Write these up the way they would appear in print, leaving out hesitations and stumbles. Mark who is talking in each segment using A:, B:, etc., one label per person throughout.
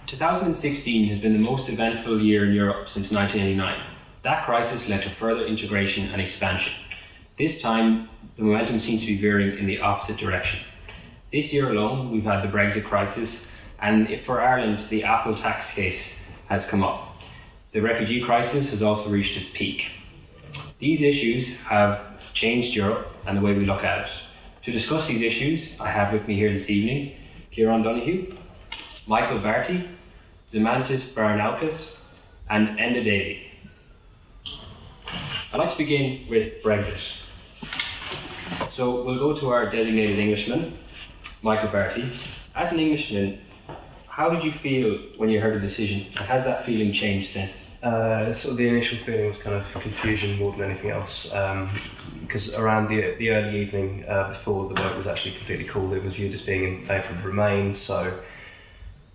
A: 2016 has been the most eventful year in Europe since 1989. That crisis led to further integration and expansion. This time, the momentum seems to be veering in the opposite direction. This year alone, we've had the Brexit crisis, and for Ireland, the Apple tax case has come up. The refugee crisis has also reached its peak. These issues have changed Europe and the way we look at it. To discuss these issues, I have with me here this evening Ciaran Donohue, Michael Barty, Žymantas Baranauskas, and Enda Davey. I'd like to begin with Brexit. So we'll go to our designated Englishman, Michael Barty. As an Englishman, how did you feel when you heard the decision, and has that feeling changed since?
B: Sort of the initial feeling was kind of confusion more than anything else, because around the early evening before the vote was actually completely called, it was viewed as being in favour of Remain, so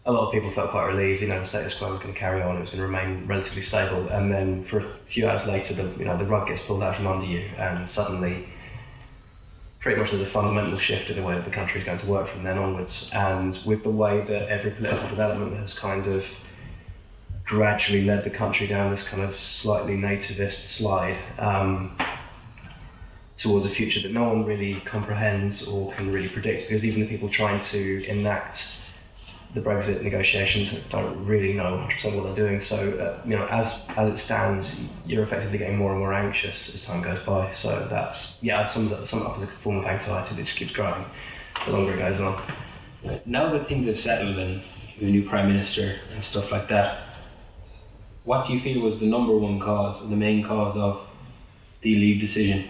B: a lot of people felt quite relieved. The status quo was going to carry on, it was going to remain relatively stable, and then for a few hours later, the rug gets pulled out from under you, and suddenly pretty much there's a fundamental shift in the way that the country is going to work from then onwards. And with the way that every political development has kind of gradually led the country down this kind of slightly nativist slide towards a future that no one really comprehends or can really predict, because even the people trying to enact the Brexit negotiations don't really know 100% what they're doing. So, as it stands, you're effectively getting more and more anxious as time goes by. So that's, I'd sum it up as a form of anxiety that just keeps growing the longer it goes on.
A: Now that things have settled and the new Prime Minister and stuff like that, what do you feel was the number one cause, or the main cause of the Leave decision?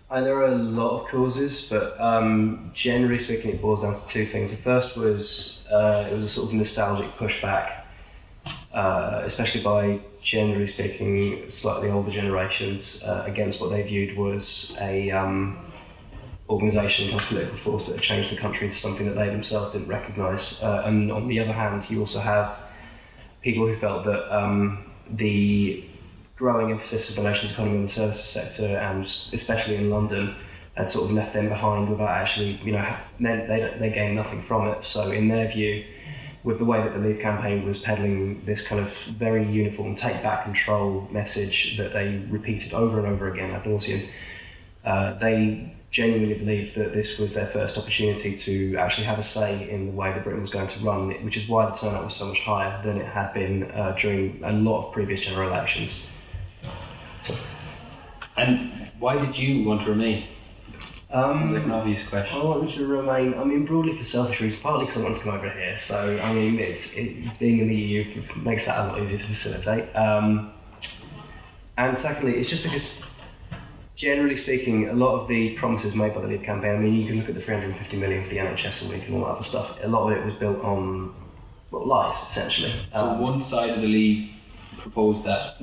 B: There are a lot of causes, but generally speaking, it boils down to two things. The first was it was a sort of nostalgic pushback, especially by, generally speaking, slightly older generations against what they viewed was a organisation and political force that had changed the country into something that they themselves didn't recognise. And on the other hand, you also have people who felt that the growing emphasis of the nation's economy in the services sector, and especially in London, had sort of left them behind without actually, they gained nothing from it. So in their view, with the way that the Leave campaign was peddling this kind of very uniform take back control message that they repeated over and over again ad nauseum, they genuinely believed that this was their first opportunity to actually have a say in the way that Britain was going to run, which is why the turnout was so much higher than it had been during a lot of previous general elections.
A: And why did you want to remain? Seems like an obvious question.
B: I wanted to remain, broadly for selfish reasons, partly because I wanted to come over here. So, being in the EU makes that a lot easier to facilitate. And secondly, it's just because, generally speaking, a lot of the promises made by the Leave campaign, you can look at the 350 million for the NHS a week and all that other stuff, a lot of it was built on lies, essentially.
A: So one side of the Leave proposed that?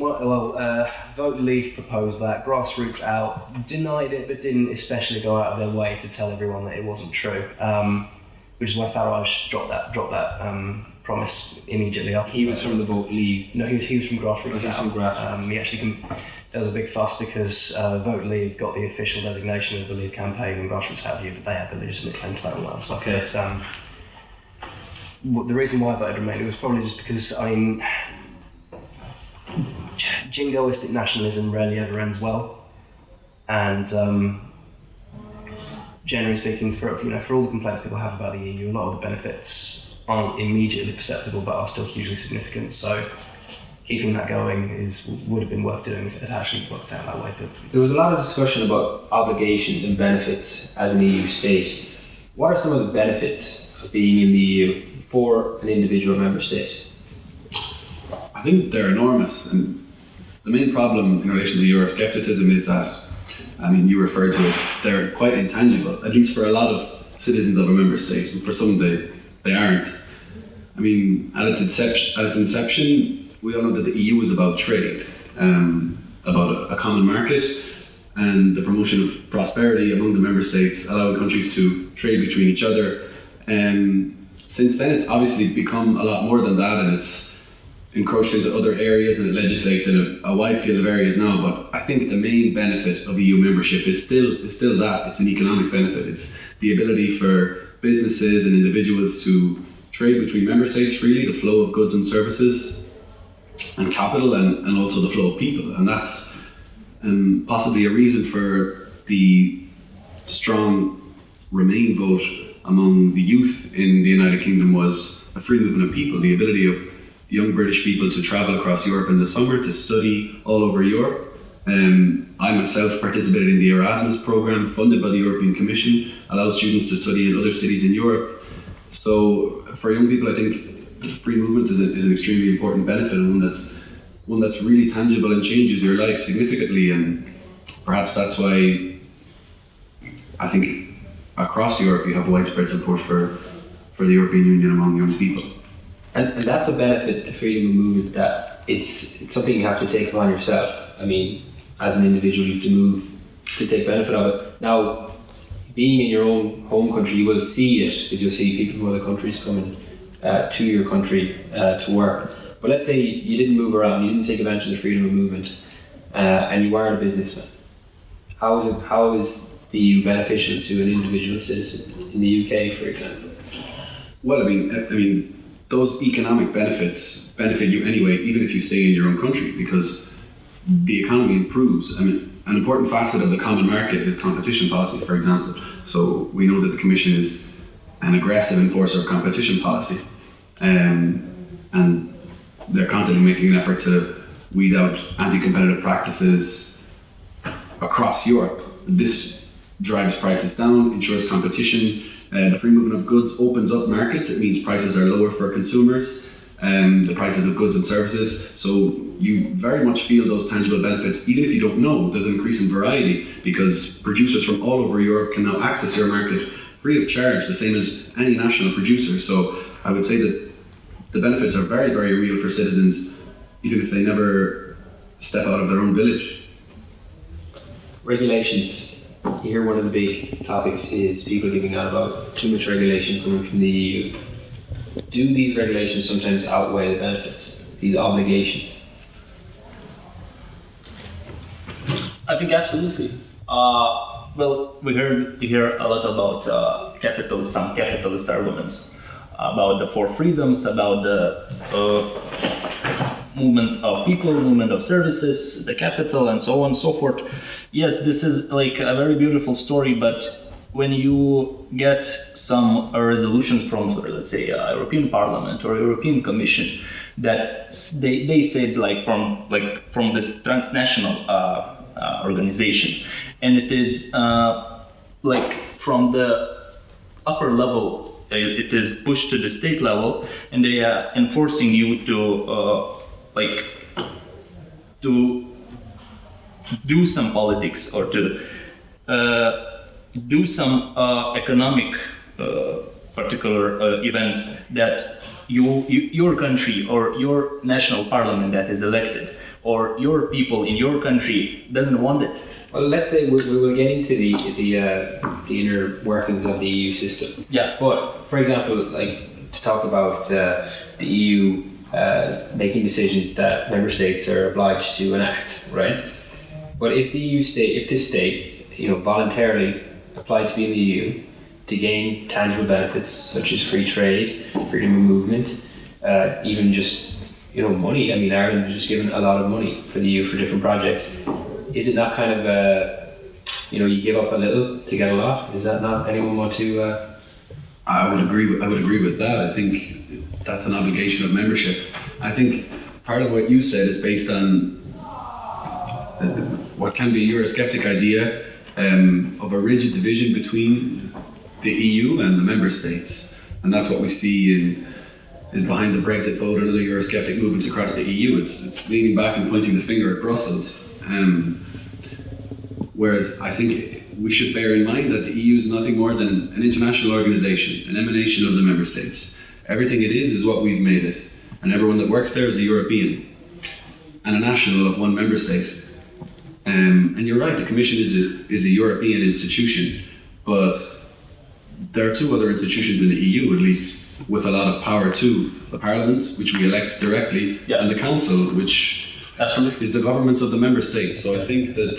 B: Vote Leave proposed that, Grassroots Out denied it, but didn't especially go out of their way to tell everyone that it wasn't true, which is why Farage dropped that promise immediately after.
A: He was from the Vote Leave?
B: No, he was from Grassroots Out.
A: From Grassroots.
B: There was a big fuss because Vote Leave got the official designation of the Leave campaign, and Grassroots Out viewed that they had the legitimate claim to that and all that stuff.
A: Okay.
B: But the reason why I voted Remain, it was probably just because, jingoistic nationalism rarely ever ends well, and generally speaking, for all the complaints people have about the EU, a lot of the benefits aren't immediately perceptible but are still hugely significant. So keeping that going would have been worth doing if it had actually worked out that way. But
A: there was a lot of discussion about obligations and benefits as an EU state. What are some of the benefits of being in the EU for an individual member state?
C: I think they're enormous, and the main problem in relation to Euroscepticism is that, you referred to it, they're quite intangible, at least for a lot of citizens of a member state, and for some they aren't. At its inception, we all know that the EU was about trade, about a common market, and the promotion of prosperity among the member states, allowing countries to trade between each other. Since then, it's obviously become a lot more than that, and it's encroached into other areas, and it legislates in a wide field of areas now. But I think the main benefit of EU membership is still that. It's an economic benefit. It's the ability for businesses and individuals to trade between member states freely, the flow of goods and services and capital, and also the flow of people. And that's possibly a reason for the strong Remain vote among the youth in the United Kingdom was a free movement of people, the ability of young British people to travel across Europe in the summer, to study all over Europe. I myself participated in the Erasmus programme funded by the European Commission, allows students to study in other cities in Europe. So for young people, I think the free movement is an extremely important benefit, and one that's really tangible and changes your life significantly. And perhaps that's why I think across Europe you have widespread support for the European Union among young people.
A: And that's a benefit, the freedom of movement, that it's something you have to take upon yourself. I mean, as an individual, you have to move to take benefit of it. Now, being in your own home country, you will see it, because you'll see people from other countries coming to your country to work. But let's say you didn't move around, you didn't take advantage of the freedom of movement, and you are a businessman. How is the EU beneficial to an individual citizen in the UK, for example?
C: Well, I mean, those economic benefits benefit you anyway, even if you stay in your own country, because the economy improves. I mean, an important facet of the common market is competition policy, for example. So we know that the Commission is an aggressive enforcer of competition policy, and they're constantly making an effort to weed out anti-competitive practices across Europe. This drives prices down, ensures competition. The free movement of goods opens up markets. It means prices are lower for consumers, the prices of goods and services. So you very much feel those tangible benefits, even if you don't know. There's an increase in variety because producers from all over Europe can now access your market free of charge, the same as any national producer. So I would say that the benefits are very, very real for citizens, even if they never step out of their own village.
A: Regulations. Here, one of the big topics is people giving out about too much regulation coming from the EU. Do these regulations sometimes outweigh the benefits, these obligations?
D: I think absolutely. Well, we hear a lot about some capitalist arguments about the four freedoms, about the movement of people, movement of services, the capital, and so on and so forth. Yes, this is like a very beautiful story, but when you get some resolutions from, let's say, European Parliament or European Commission, that they said from this transnational organization, and it is from the upper level, it is pushed to the state level, and they are enforcing you to do some politics or to do some economic particular events that your country or your national parliament that is elected or your people in your country doesn't want it.
A: Well, let's say we will get into the inner workings of the EU system.
D: Yeah.
A: But for example, like to talk about the EU making decisions that member states are obliged to enact, right? But if this state, voluntarily applied to be in the EU to gain tangible benefits such as free trade, freedom of movement, even just money. I mean, Ireland has just given a lot of money for the EU for different projects. Is it not kind of you give up a little to get a lot? Is that not anyone want to?
C: I would agree with that. I think that's an obligation of membership. I think part of what you said is based on what can be a Eurosceptic idea of a rigid division between the EU and the member states, and that's what we see is behind the Brexit vote and other Eurosceptic movements across the EU. It's leaning back and pointing the finger at Brussels. Whereas I think we should bear in mind that the EU is nothing more than an international organisation, an emanation of the member states. Everything it is what we've made it, and everyone that works there is a European and a national of one member state. And you're right, the Commission is a European institution, but there are two other institutions in the EU, at least, with a lot of power too: the Parliament, which we elect directly, and the Council, which is the governments of the member states. So I think that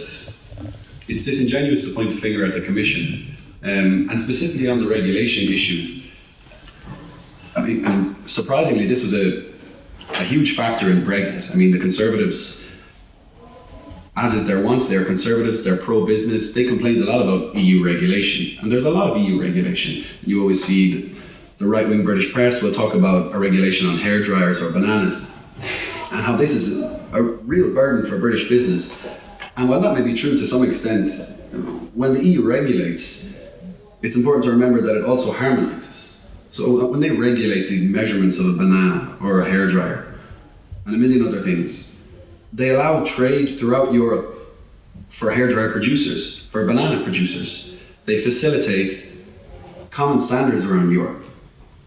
C: it's disingenuous to point the finger at the Commission, and specifically on the regulation issue. I mean, and surprisingly, this was a huge factor in Brexit. I mean, the Conservatives, as is their wont, they're Conservatives, they're pro-business. They complained a lot about EU regulation, and there's a lot of EU regulation. You always see the right-wing British press will talk about a regulation on hair dryers or bananas, and how this is a real burden for British business. And while that may be true to some extent, when the EU regulates, it's important to remember that it also harmonises. So when they regulate the measurements of a banana or a hairdryer and a million other things, they allow trade throughout Europe for hairdryer producers, for banana producers. They facilitate common standards around Europe.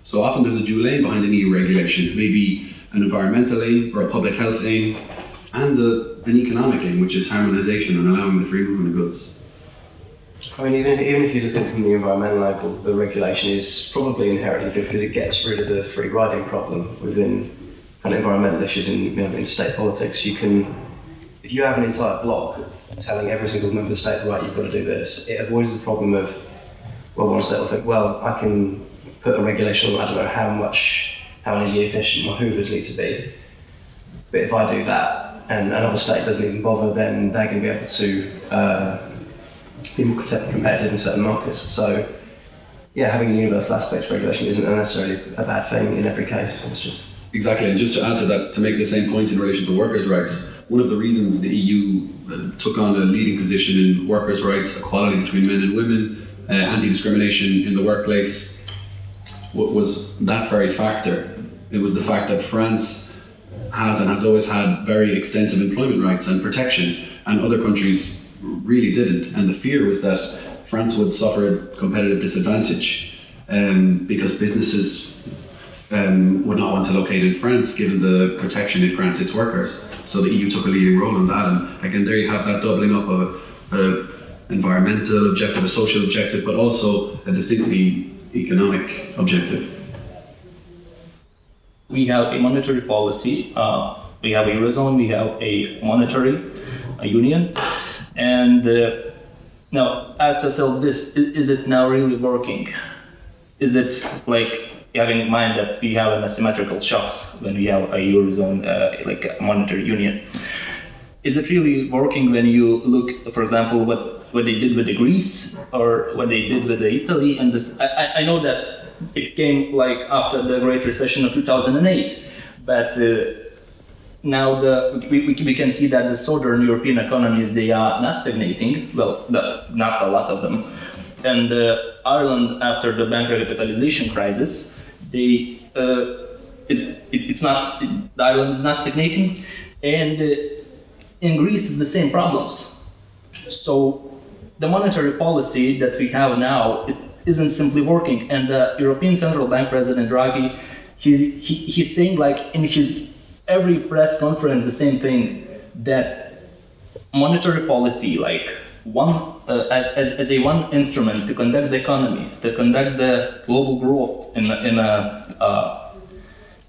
C: So often there's a dual aim behind an EU regulation, maybe an environmental aim or a public health aim, and an economic aim, which is harmonisation and allowing the free movement of goods.
B: I mean, even if you look at it from the environmental angle, the regulation is probably inherently good because it gets rid of the free riding problem within kind of environmental issues in state politics. You can, if you have an entire block telling every single member state, right, you've got to do this, it avoids the problem of, well, one state will think, well, I can put a regulation on, I don't know how energy efficient my hoovers need to be, but if I do that and another state doesn't even bother, then they're going to be able to be more competitive in certain markets. So, yeah, having a universal aspect to regulation isn't necessarily a bad thing in every case. It's just
C: exactly, and just to add to that, to make the same point in relation to workers' rights, one of the reasons the EU took on a leading position in workers' rights, equality between men and women, anti-discrimination in the workplace, was that very factor. It was the fact that France has and has always had very extensive employment rights and protection, and other countries really didn't. And the fear was that France would suffer a competitive disadvantage because businesses would not want to locate in France given the protection it grants its workers. So the EU took a leading role in that, and again there you have that doubling up of an environmental objective, a social objective, but also a distinctly economic objective.
D: We have a monetary policy, we have a Eurozone, we have a monetary union, and now ask yourself this, is it now really working? Is it like, having in mind that we have an asymmetrical shocks when we have a Eurozone, like a monetary union, is it really working when you look, for example, what they did with the Greece or what they did with the Italy? And this, I know that it came like after the Great Recession of 2008, but now we can see that the southern European economies, they are not stagnating, well, not a lot of them. And Ireland, after the bank recapitalization crisis, it's not, Ireland is not stagnating, and in Greece it's the same problems. So the monetary policy that we have now, it isn't simply working, and the European Central Bank President Draghi, he's saying, like in his every press conference, the same thing, that monetary policy, like one as a one instrument to conduct the economy, to conduct the global growth in a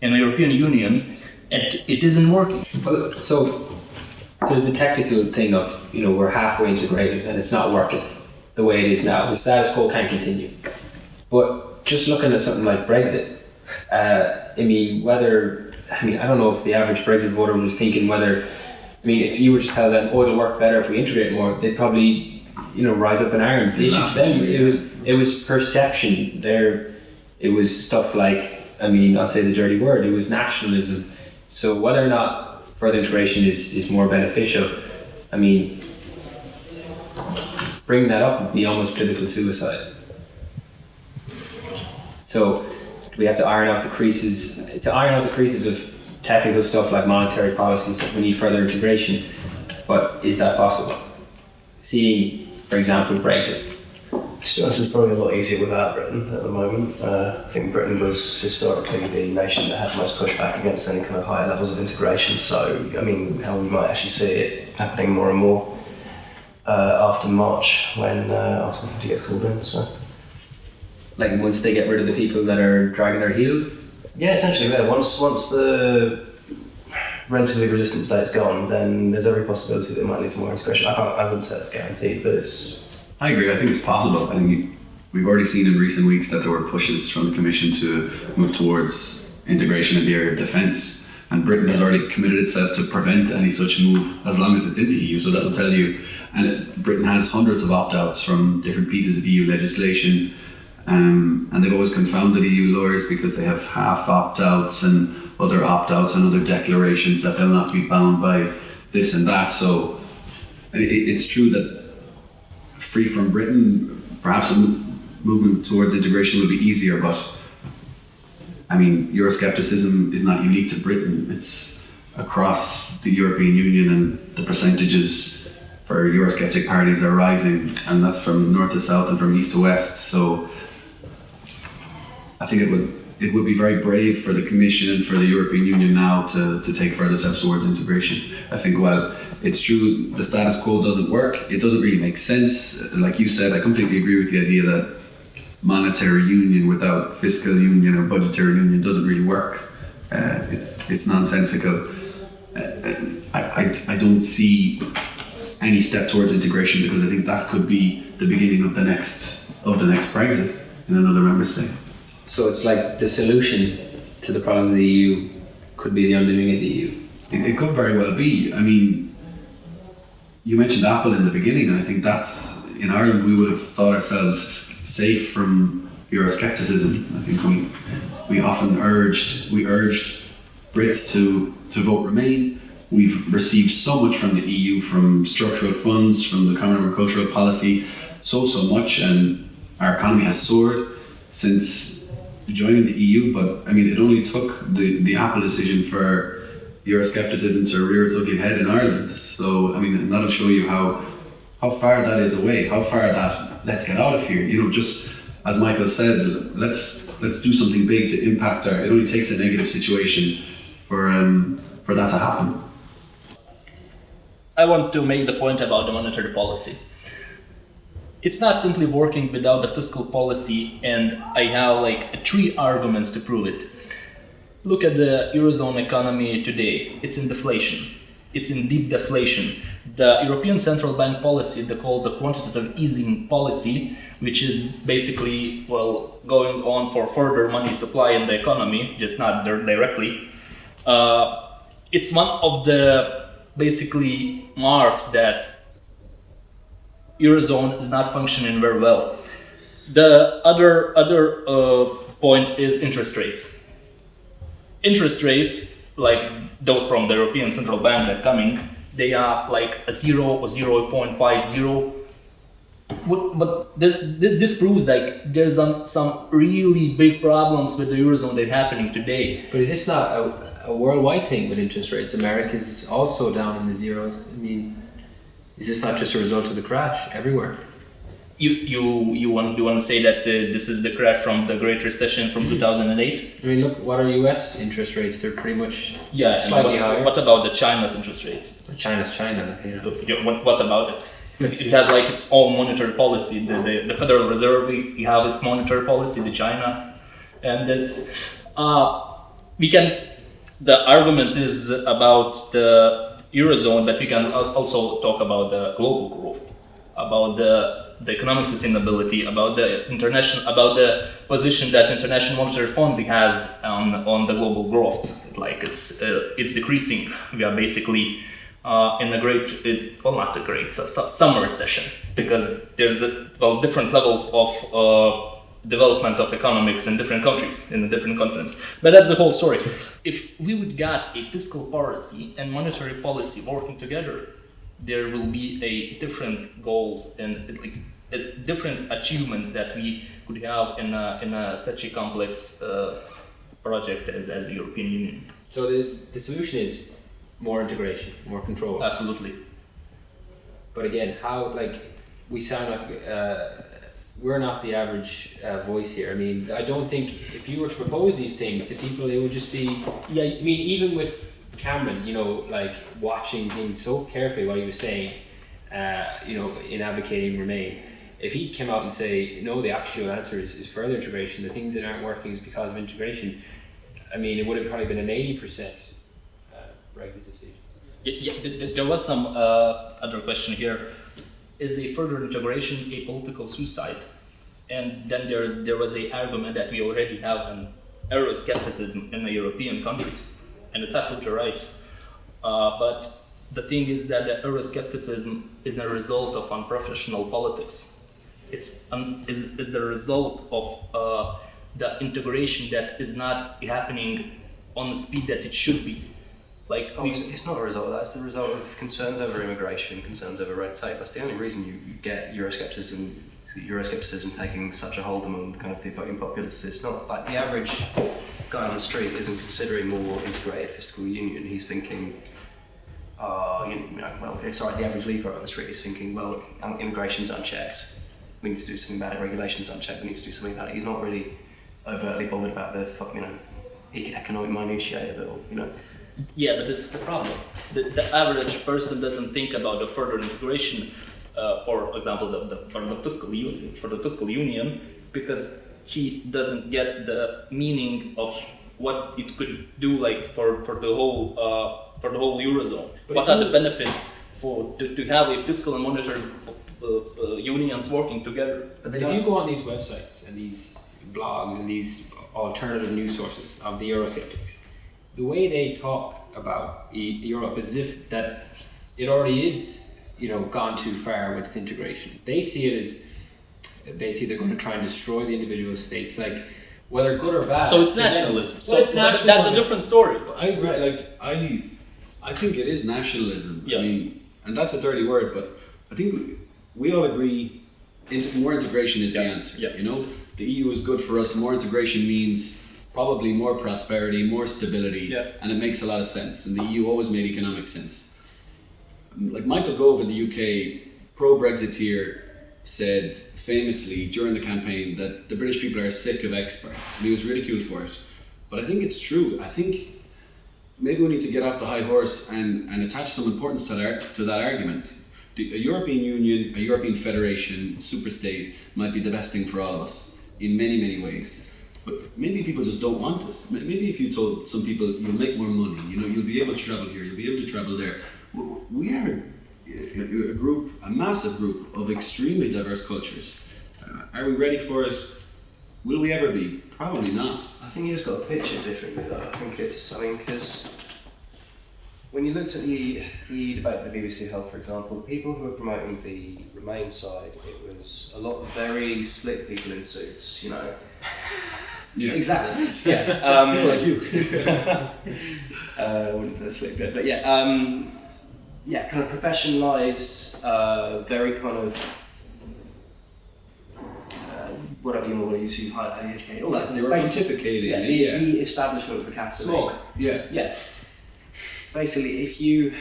D: European Union, it isn't working.
A: Well, so there's the technical thing of, we're halfway integrated and it's not working the way it is now. The status quo can't continue. But just looking at something like Brexit, I don't know if the average Brexit voter was thinking whether, if you were to tell them, it'll work better if we integrate more, they'd probably, rise up in arms. The issue to them, it was perception there. It was stuff like, I'll say the dirty word, it was nationalism. So whether or not further integration is more beneficial, bringing that up would be almost political suicide. So we have to iron out the creases of technical stuff like monetary policies. We need further integration, but is that possible? Seeing, for example, Brexit.
B: To be honest, it's probably a lot easier without Britain at the moment. I think Britain was historically the nation that had most pushback against any kind of higher levels of integration. So, how we might actually see it happening more and more after March when Article 50 gets called in. So,
A: like once they get rid of the people that are dragging their heels.
B: Yeah, essentially. Yeah. Once the relatively resistant state's gone, then there's every possibility that it might lead to more integration. I wouldn't say it's guaranteed, but it's.
C: I agree. I think it's possible. I think we've already seen in recent weeks that there were pushes from the Commission to move towards integration in the area of defence, and Britain has already committed itself to prevent any such move as long as it's in the EU. So that will tell you, Britain has hundreds of opt-outs from different pieces of EU legislation, and they've always confounded EU lawyers because they have half opt-outs and other opt-outs and other declarations that they'll not be bound by this and that. So it's true that free from Britain, perhaps a movement towards integration will be easier, but I mean, Euroscepticism is not unique to Britain. It's across the European Union, and the percentages for Eurosceptic parties are rising, and that's from north to south and from east to west. So I think it would be very brave for the Commission and for the European Union now to take further steps towards integration. I think, well, it's true the status quo doesn't work. It doesn't really make sense. Like you said, I completely agree with the idea that monetary union without fiscal union or budgetary union doesn't really work. It's nonsensical. I don't see any step towards integration because I think that could be the beginning of the next Brexit in another member state.
A: So it's like the solution to the problems of the EU could be the undoing of the EU.
C: It could very well be. I mean, you mentioned Apple in the beginning, and I think that's, in Ireland we would have thought ourselves safe from Euroscepticism. I think we often urged Brits to vote Remain. We've received so much from the EU, from structural funds, from the common agricultural policy, so much, and our economy has soared since joining the EU. But I mean, it only took the Apple decision for Euroscepticism to rear its ugly head in Ireland. So I mean, that'll show you how far that is away, how far that let's get out of here. You know, just as Michael said, let's do something big to impact our. It only takes a negative situation for that to happen.
D: I want to make the point about the monetary policy. It's not simply working without the fiscal policy, and I have like 3 arguments to prove it. Look at the Eurozone economy today. It's in deflation. It's in deep deflation. The European Central Bank policy, they call the quantitative easing policy, which is basically, well, going on for further money supply in the economy, just not directly. It's one of the basically marks that Eurozone is not functioning very well. The other point is interest rates. Interest rates, like those from the European Central Bank that coming, they are like a 0 or 0.50. But this proves like there's some really big problems with the Eurozone that are happening today.
A: But is this not a worldwide thing with interest rates? America's also down in the zeros. I mean, is this not just a result of the crash everywhere?
D: You want to say that this is the crash from the Great Recession from 2008?
A: I mean, look, what are US interest rates? They're pretty much
D: slightly higher. What about the China's interest rates?
A: China's China. Yeah.
D: What about it? It has like its own monetary policy. The Federal Reserve, we have its monetary policy, the China, and there's the argument is about the Eurozone, but we can also talk about the global growth, about the economic sustainability, about the position that International Monetary Fund has on the global growth. Like it's decreasing. We are basically in some recession, because there's different levels of development of economics in different countries, in the different continents. But that's the whole story. If we would get a fiscal policy and monetary policy working together, there will be a different goals and different achievements that we could have in such a complex project as the European Union.
A: So the solution is more integration, more control.
D: Absolutely.
A: But again, how, like, we sound like we're not the average voice here. I mean, I don't think if you were to propose these things to people, it would just be, yeah, I mean, even with Cameron, you know, like watching things so carefully what he was saying, you know, in advocating Remain, if he came out and say, no, the actual answer is further integration, the things that aren't working is because of integration, I mean, it would have probably been an 80% Brexit decision.
D: Yeah, there was some other question here. Is a further integration a political suicide? And then there was a argument that we already have an Euroscepticism in the European countries, and it's absolutely right. But the thing is that the Euroscepticism is a result of unprofessional politics. It's the result of the integration that is not happening on the speed that it should be. Like
B: it's not a result of that. It's the result of concerns over immigration, concerns over red tape. That's the only reason you get Euroscepticism taking such a hold among kind of the voting populace. It's not like the average guy on the street isn't considering more integrated fiscal union. He's thinking, the average leafer on the street is thinking, well, immigration's unchecked. We need to do something about it. Regulation's unchecked. We need to do something about it. He's not really overtly bothered about the economic minutiae of it all.
D: Yeah, but this is the problem. The average person doesn't think about the further integration, for example, for the fiscal union, because he doesn't get the meaning of what it could do, like for the whole eurozone. But what are the benefits to have a fiscal and monetary unions working together?
A: But then if you go on these websites and these blogs and these alternative news sources of the Eurosceptics, the way they talk about Europe as if that it already is, gone too far with its integration. They see it as basically they're going to try and destroy the individual states, like whether good or bad.
D: So it's nationalism.
A: It's nationalism.
D: That's a different story.
C: I think it is nationalism.
D: Yeah.
C: I mean, and that's a dirty word, but I think we all agree more integration is the answer.
D: Yeah.
C: The EU is good for us. More integration means probably more prosperity, more stability, and it makes a lot of sense. And the EU always made economic sense. Like Michael Gove in the UK, pro-Brexiteer, said famously during the campaign that the British people are sick of experts. And he was ridiculed for it. But I think it's true. I think maybe we need to get off the high horse and attach some importance to that argument. A European Union, a European Federation, superstate might be the best thing for all of us in many, many ways. But maybe people just don't want it. Maybe if you told some people you'll make more money, you'll be able to travel here, you'll be able to travel there. We are a massive group of extremely diverse cultures. Are we ready for it? Will we ever be? Probably not.
B: I think you just got to pitch it differently though. Because when you looked at the debate at the BBC held, for example, the people who were promoting the Remain side, it was a lot of very slick people in suits,
C: Yeah.
B: Exactly. Yeah.
C: People like you.
B: I wouldn't say slick bit, but kind of professionalised, very kind of whatever you want to use, highly educated, all that.
C: They were pontificating.
B: The establishment of the capital.
A: Smoke.
B: Yeah. Basically, if you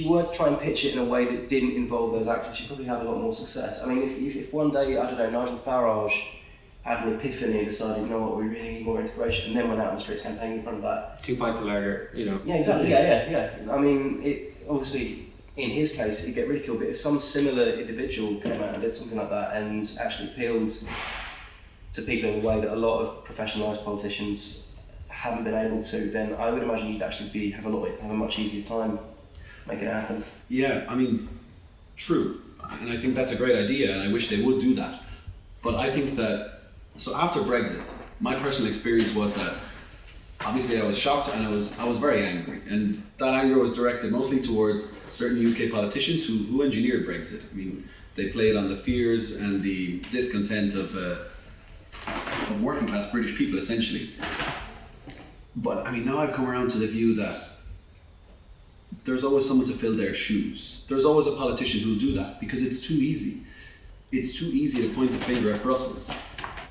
B: were to try and pitch it in a way that didn't involve those actors, you'd probably have a lot more success. I mean, if one day, I don't know, Nigel Farage had an epiphany and decided, we really need more integration, and then went out on the streets campaigning in front of that.
A: 2 pints of lager,
B: Yeah, exactly. Yeah. I mean, it obviously, in his case, he'd get ridiculed, but if some similar individual came out and did something like that and actually appealed to people in a way that a lot of professionalised politicians haven't been able to, then I would imagine you'd actually have a much easier time making it happen.
C: Yeah, I mean, true. And I think that's a great idea, and I wish they would do that. But I think that, so after Brexit, my personal experience was that obviously I was shocked and I was very angry. And that anger was directed mostly towards certain UK politicians who engineered Brexit. I mean, they played on the fears and the discontent of working class British people, essentially. But I mean, now I've come around to the view that there's always someone to fill their shoes. There's always a politician who'll do that because it's too easy. It's too easy to point the finger at Brussels.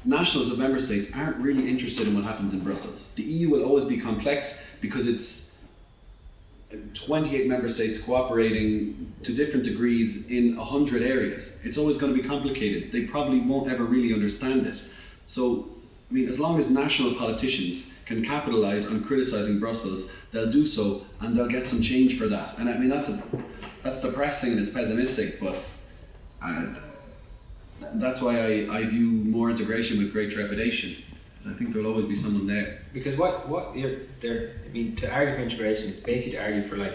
C: Nationals of member states aren't really interested in what happens in Brussels. The EU will always be complex because it's 28 member states cooperating to different degrees in 100 areas. It's always going to be complicated. They probably won't ever really understand it. So, I mean, as long as national politicians can capitalise on criticising Brussels, they'll do so and they'll get some change for that. And I mean, that's depressing and it's pessimistic, but that's why I view more integration with great trepidation, because I think there'll always be someone there.
A: Because to argue for integration is basically to argue for like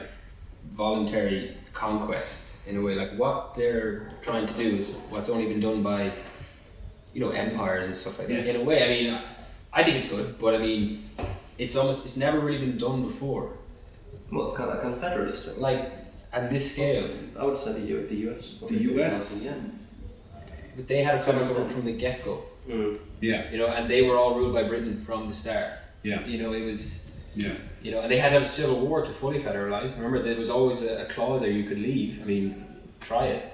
A: voluntary conquest in a way. Like what they're trying to do is what's only been done by empires and stuff like that. In a way, I mean, I think it's good, but I mean, it's never really been done before.
B: Well, kind of confederalist.
A: Like at this scale.
B: I would say the US.
C: The US.
B: Yeah.
A: But they had a federal government from the get-go.
C: Yeah.
A: And they were all ruled by Britain from the start.
C: Yeah.
A: It was.
C: Yeah.
A: And they had to have a civil war to fully federalise. Remember, there was always a clause there you could leave. I mean, try it.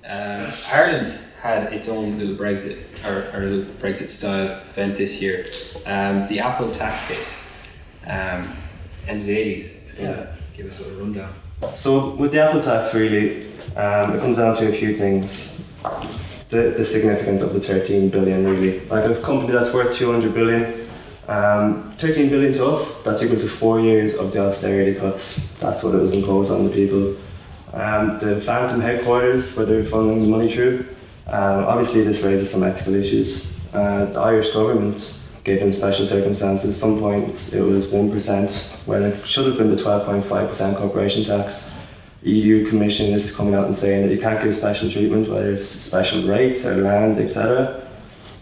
A: Ireland had its own little Brexit or little Brexit style event this year. The Apple tax case, end of the 80s. It's going to give us a little rundown.
B: So with the Apple tax, really, it comes down to a few things. The significance of the 13 billion, really. Like a company that's worth 200 billion, 13 billion to us, that's equal to 4 years of the austerity cuts. That's what it was imposed on the people. The phantom headquarters, where they're funneling the money through, obviously this raises some ethical issues. The Irish government gave them special circumstances. At some point it was 1%, when it should have been the 12.5% corporation tax. The EU Commission is coming out and saying that you can't give special treatment, whether it's special rates or land, etc.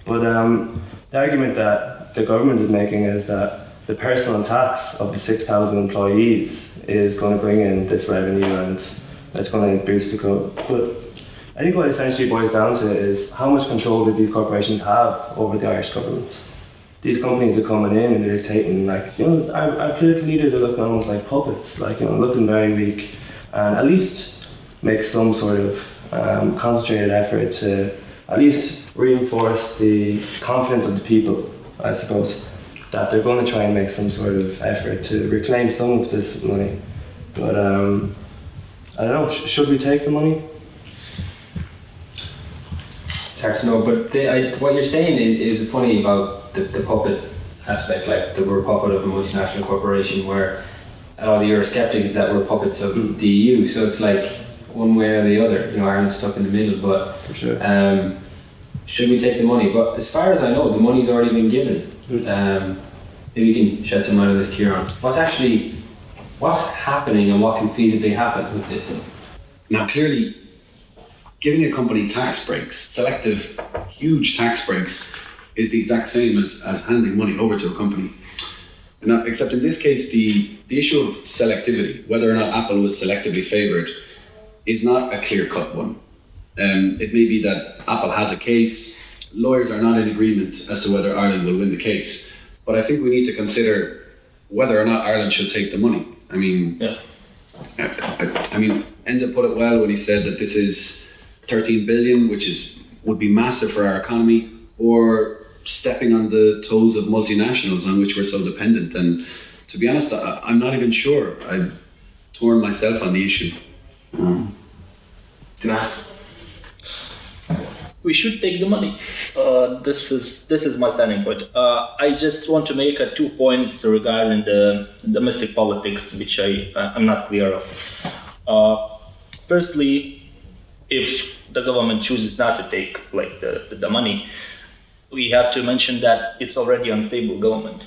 B: But the argument that the government is making is that the personal tax of the 6,000 employees is going to bring in this revenue and it's going to boost the growth. But I think what it essentially boils down to is how much control do these corporations have over the Irish government? These companies are coming in and they're dictating, our political leaders are looking almost like puppets, looking very weak. And at least make some sort of concentrated effort to at least reinforce the confidence of the people, I suppose, that they're going to try and make some sort of effort to reclaim some of this money. But I don't know, should we take the money?
A: It's hard to know, but what you're saying is funny about the puppet aspect, like the we're a puppet of a multinational corporation, where all the Eurosceptics that were puppets of the EU. So it's like one way or the other. Ireland's stuck in the middle. But
B: for sure.
A: Should we take the money? But as far as I know, the money's already been given. Maybe you can shed some light on this, Ciaran. What's happening and what can feasibly happen with this?
C: Now, clearly, giving a company tax breaks, selective, huge tax breaks, is the exact same as handing money over to a company. Now, except in this case, the issue of selectivity, whether or not Apple was selectively favoured, is not a clear-cut one. It may be that Apple has a case, lawyers are not in agreement as to whether Ireland will win the case, but I think we need to consider whether or not Ireland should take the money. I mean, Enda put it well when he said that this is 13 billion, which would be massive for our economy, or stepping on the toes of multinationals on which we're so dependent. And to be honest, I'm not even sure. I'm torn myself on the issue.
D: We should take the money. This is my standing point. I just want to make 2 points regarding the domestic politics, which I'm not clear of. Firstly, if the government chooses not to take the money, we have to mention that it's already unstable government.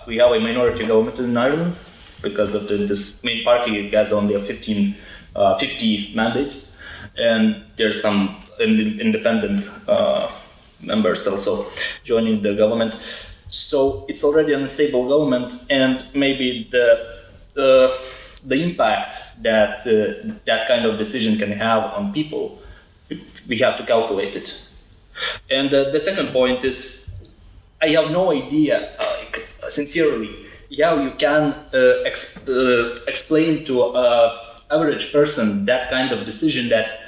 D: We have a minority government in Ireland because of this main party. It has only 50 mandates, and there's some independent members also joining the government. So it's already an unstable government, and maybe the impact that that kind of decision can have on people, we have to calculate it. And the second point is, I have no idea, sincerely, how you can explain to an average person that kind of decision that,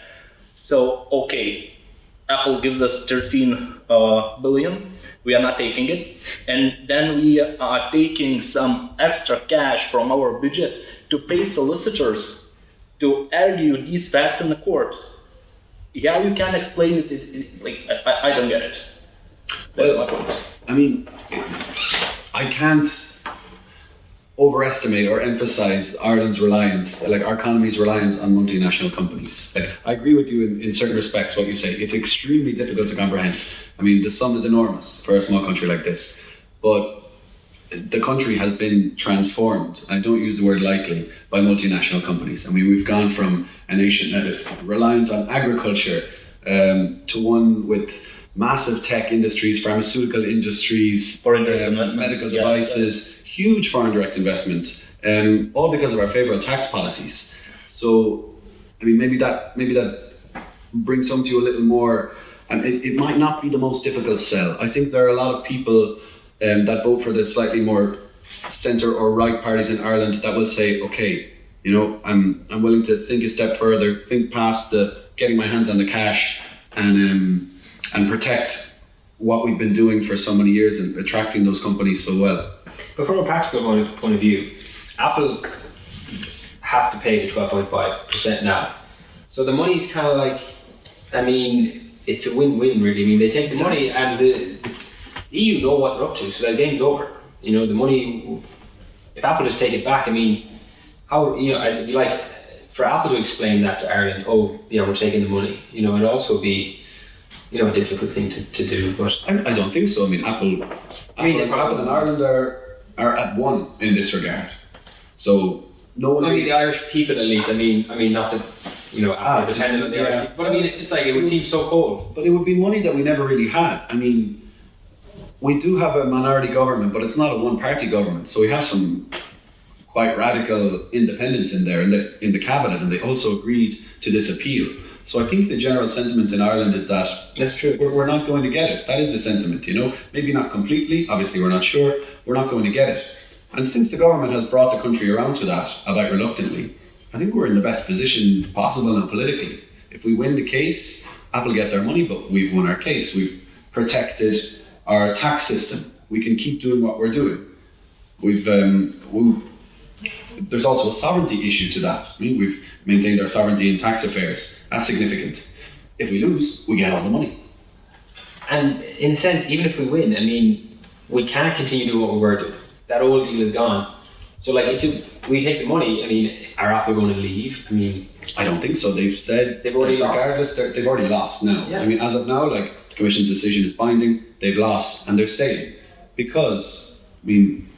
D: Apple gives us 13 billion, we are not taking it, and then we are taking some extra cash from our budget to pay solicitors to argue these facts in the court. How you can explain it, I don't get it. That's my point.
C: I mean, I can't overestimate or emphasize Ireland's reliance, our economy's reliance on multinational companies. I agree with you in certain respects what you say. It's extremely difficult to comprehend. I mean, the sum is enormous for a small country like this, but the country has been transformed, I don't use the word lightly, by multinational companies. I mean, we've gone from a nation reliant on agriculture to one with massive tech industries, pharmaceutical industries,
D: Foreign direct investments,
C: medical
D: yeah,
C: devices, huge foreign direct investment, all because of our favourable tax policies. So, I mean, maybe that brings some to you a little more, and it might not be the most difficult sell. I think there are a lot of people that vote for the slightly more centre or right parties in Ireland that will say, okay, you know, I'm willing to think a step further, think past the getting my hands on the cash, and protect what we've been doing for so many years and attracting those companies so well.
A: But from a practical point of view, Apple have to pay the 12.5% now. So the money's kind of like, I mean, it's a win-win really. I mean, they take the money and the EU know what they're up to, so the game's over. You know, the money, if Apple just take it back, I mean, how, you know, it'd be like for Apple to explain that to Ireland, oh, yeah, we're taking the money, you know, it'd also be, you know, a difficult thing to do. But
C: I don't think so. I mean, Apple and Ireland are at one in this regard. So no one.
A: I mean, the Irish people at least. I mean, not that, you know, Apple are dependent on the Irish people, but I mean, it's just like it would seem so cold.
C: But it would be money that we never really had. I mean, we do have a minority government, but it's not a one-party government. So we have some quite radical independents in there in the cabinet, and they also agreed to this appeal. So I think the general sentiment in Ireland is that
A: that's true.
C: We're not going to get it. That is the sentiment, you know. Maybe not completely. Obviously, we're not sure. We're not going to get it. And since the government has brought the country around to that, albeit reluctantly, I think we're in the best position possible and politically. If we win the case, Apple get their money, but we've won our case. We've protected our tax system. We can keep doing what we're doing. There's also a sovereignty issue to that. I mean, we've maintained our sovereignty in tax affairs. That's significant. If we lose, we get all the money.
A: And in a sense, even if we win, I mean, we can't continue doing what we were doing. That old deal is gone. So like, we take the money. I mean, are Apple going to leave? I mean,
C: I don't think so. They've said
A: they've already
C: regardless, they've already lost now.
A: Yeah.
C: I mean, as of now, like, the Commission's decision is binding. They've lost and they're staying because, I mean,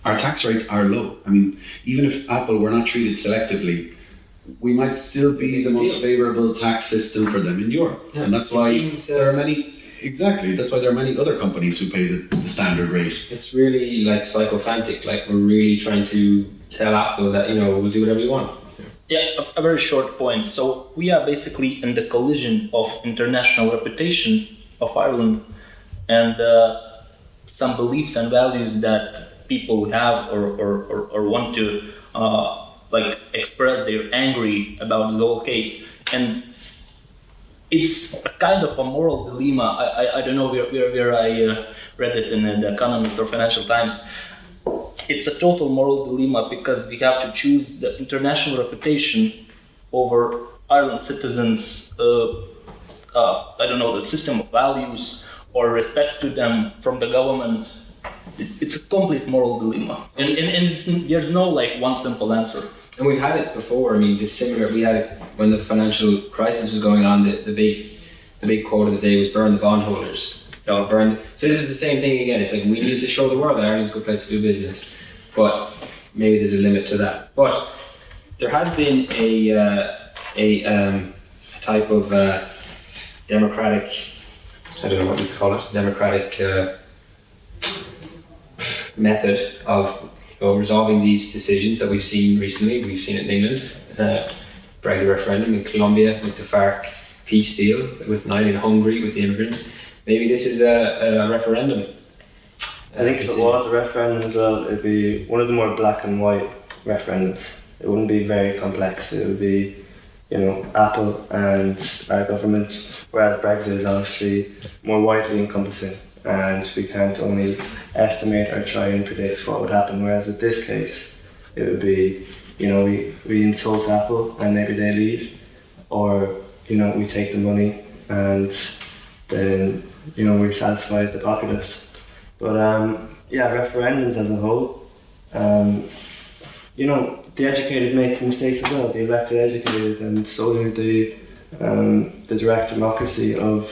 C: our tax rates are low. I mean, even if Apple were not treated selectively, we might still be the most favourable tax system for them in Europe. Yeah. And that's why there are many. Exactly. That's why there are many other companies who pay the standard rate.
A: It's really like sycophantic. Like, we're really trying to tell Apple that, you know, we'll do whatever you want.
D: Yeah, a very short point. So we are basically in the collision of international reputation of Ireland and some beliefs and values that people have or want to like express their angry about the whole case. And it's a kind of a moral dilemma. I don't know where I read it in The Economist or Financial Times. It's a total moral dilemma because we have to choose the international reputation over Ireland citizens, I don't know, the system of values or respect to them from the government. It's a complete moral dilemma. And there's no like one simple answer.
A: And we've had it before. I mean, similar. We had it when the financial crisis was going on. The big quote of the day was "Burn the bondholders." Burn. So this is the same thing again. It's like we need to show the world that Ireland's a good place to do business, but maybe there's a limit to that. But there has been a type of democratic. I don't know what you call it. Democratic method of resolving these decisions that we've seen recently. We've seen it in England, Brexit referendum, in Colombia with the FARC peace deal, with Nile, in Hungary with the immigrants. Maybe this is a referendum.
B: I think if it was a referendum as well, it'd be one of the more black and white referendums. It wouldn't be very complex. It would be, you know, Apple and our government, whereas Brexit is obviously more widely encompassing. And we can't only estimate or try and predict what would happen. Whereas with this case, it would be, you know, we insult Apple and maybe they leave, or, you know, we take the money and then, you know, we satisfy the populace. But yeah, referendums as a whole, you know, the educated make mistakes as well. The elected educated, and so do the direct democracy of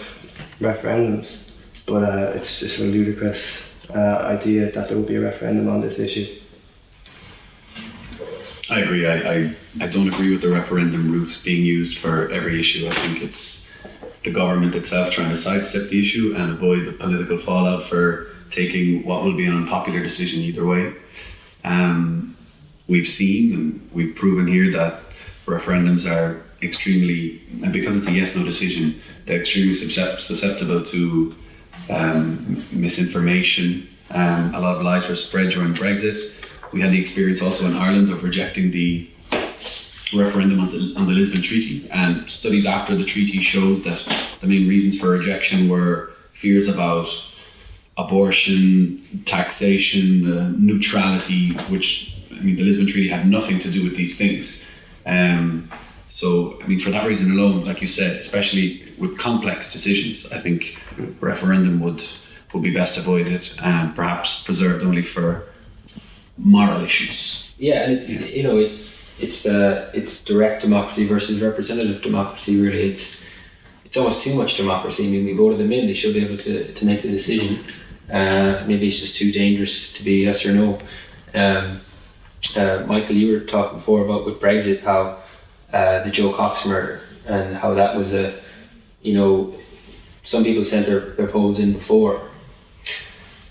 B: referendums. But it's just a ludicrous idea that there will be a referendum on this issue.
C: I agree. I don't agree with the referendum route being used for every issue. I think it's the government itself trying to sidestep the issue and avoid the political fallout for taking what will be an unpopular decision either way. We've seen and we've proven here that referendums are extremely, and because it's a yes/no decision, they're extremely susceptible to misinformation. A lot of lies were spread during Brexit. We had the experience also in Ireland of rejecting the referendum on the Lisbon Treaty, and studies after the treaty showed that the main reasons for rejection were fears about abortion, taxation, neutrality, which, I mean, the Lisbon Treaty had nothing to do with these things. So, I mean, for that reason alone, like you said, especially with complex decisions, I think referendum would be best avoided and perhaps preserved only for moral issues.
A: Yeah, and it's you know it's direct democracy versus representative democracy. Really, it's almost too much democracy. I mean, we voted them in; they should be able to make the decision. Maybe it's just too dangerous to be yes or no. Michael, you were talking before about with Brexit how the Joe Cox murder and how that was some people sent their polls in before.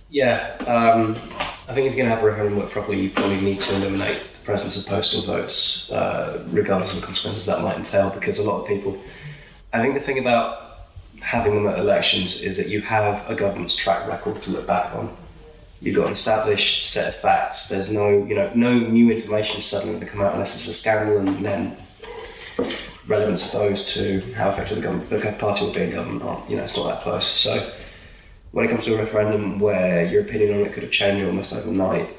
B: Yeah, I think if you're going to have a referendum work properly, you probably need to eliminate the presence of postal votes, regardless of the consequences that might entail, because a lot of people, I think the thing about having them at elections is that you have a government's track record to look back on. You've got an established set of facts. There's no new information suddenly to come out unless it's a scandal, and then relevance of those to how effective the party will be in government aren't, it's not that close. So when it comes to a referendum where your opinion on it could have changed almost overnight,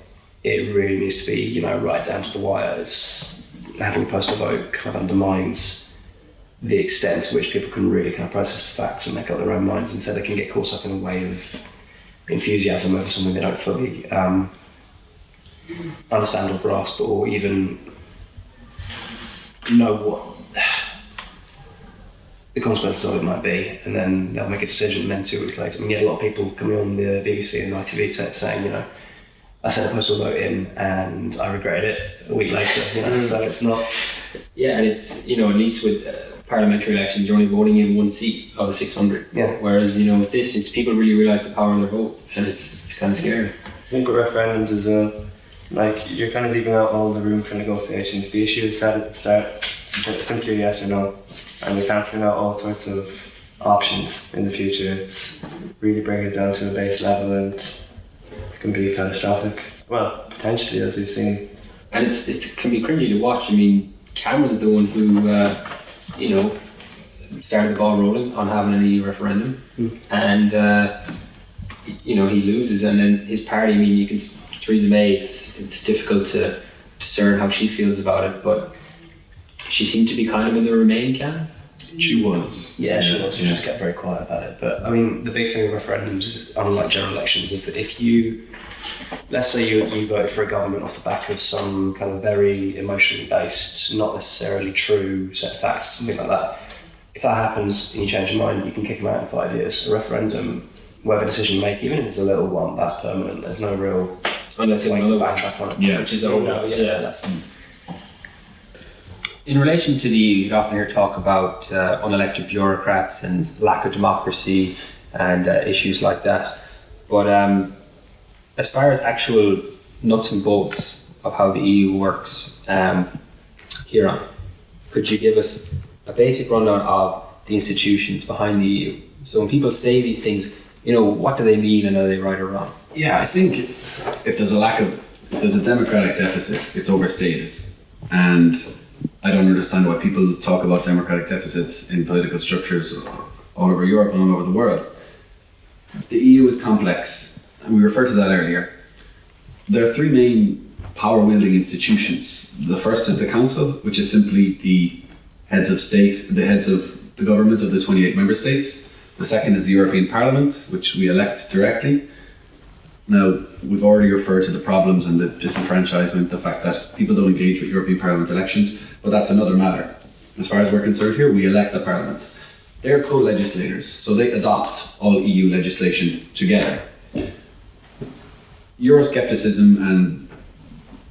B: it really needs to be, right down to the wire. Having a postal vote kind of undermines the extent to which people can really kind of process the facts and make up their own minds, and so they can get caught up in a wave of enthusiasm over something they don't fully understand or grasp, or even know what the consequences of it might be, and then they'll make a decision, and then 2 weeks later, you get a lot of people coming on the BBC and ITV saying, I sent a postal vote in and I regretted it a week later, so it's not...
A: Yeah, and it's, at least with parliamentary elections, you're only voting in one seat of the 600.
B: Yeah.
A: Whereas, with this, it's people really realise the power in their vote, and it's kind of scary.
E: I think with referendums as well, you're kind of leaving out all the room for negotiations. The issue is set at the start, it's simply yes or no, and you're cancelling out all sorts of options in the future. It's really bringing it down to a base level, and it can be catastrophic. Well, potentially, as we've seen.
A: And it can be cringy to watch. I mean, Cameron's the one who, started the ball rolling on having an EU referendum, and he loses, and then his party. I mean, you can Theresa May. It's difficult to discern how she feels about it, but she seemed to be kind of in the Remain camp.
C: She was.
B: Yeah, she was. She just kept very quiet about it. But I mean, the big thing with referendums, is, unlike general elections, is that if let's say you voted for a government off the back of some kind of very emotionally based, not necessarily true set of facts, something like that. If that happens and you change your mind, you can kick them out in 5 years. A referendum, whatever decision you make, even if it's a little one, that's permanent. There's no real
A: unless
B: way to
A: another
B: backtrack on it.
C: Yeah,
A: which is a whole
B: that's
A: In relation to the EU, you'd often hear talk about unelected bureaucrats and lack of democracy and issues like that. But as far as actual nuts and bolts of how the EU works, Ciaran, could you give us a basic rundown of the institutions behind the EU? So when people say these things, what do they mean, and are they right or wrong?
C: Yeah, I think if there's a democratic deficit, it's overstated. And I don't understand why people talk about democratic deficits in political structures all over Europe and all over the world. The EU is complex, and we referred to that earlier. There are 3 main power-wielding institutions. The first is the Council, which is simply the heads of the government of the 28 member states. The second is the European Parliament, which we elect directly. Now, we've already referred to the problems and the disenfranchisement, the fact that people don't engage with European Parliament elections, but that's another matter. As far as we're concerned here, we elect the Parliament. They're co-legislators, so they adopt all EU legislation together. Euroscepticism and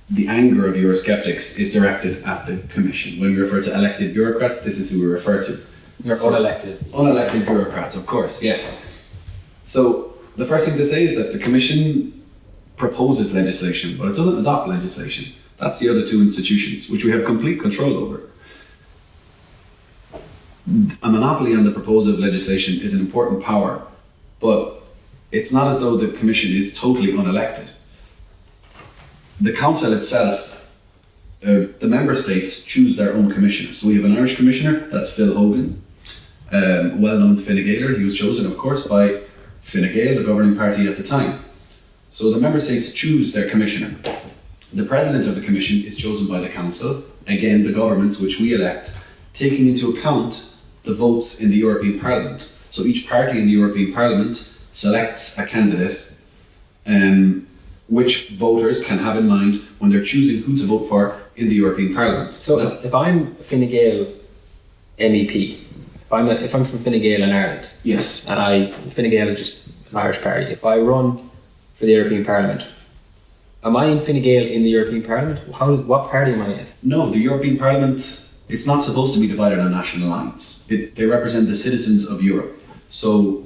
C: the anger of Eurosceptics is directed at the Commission. When we refer to elected bureaucrats, this is who we refer to.
A: You're unelected.
C: Unelected bureaucrats, of course, yes. So the first thing to say is that the Commission proposes legislation, but it doesn't adopt legislation. That's the other two institutions, which we have complete control over. A monopoly on the proposal of legislation is an important power, but it's not as though the Commission is totally unelected. The Council itself, the Member States choose their own commissioner. So we have an Irish commissioner, that's Phil Hogan, well-known Fine Gaeler. He was chosen, of course, by Fine Gael, the governing party at the time. So the Member States choose their commissioner. The President of the Commission is chosen by the Council, again the governments which we elect, taking into account the votes in the European Parliament. So each party in the European Parliament selects a candidate which voters can have in mind when they're choosing who to vote for in the European Parliament.
A: So if I'm a Fine Gael MEP, if I'm from Fine Gael in Ireland,
C: yes,
A: and Fine Gael is just an Irish party, if I run for the European Parliament, am I in Fine Gael in the European Parliament? What party am I in?
C: No, the European Parliament, it's not supposed to be divided on national lines. They represent the citizens of Europe. So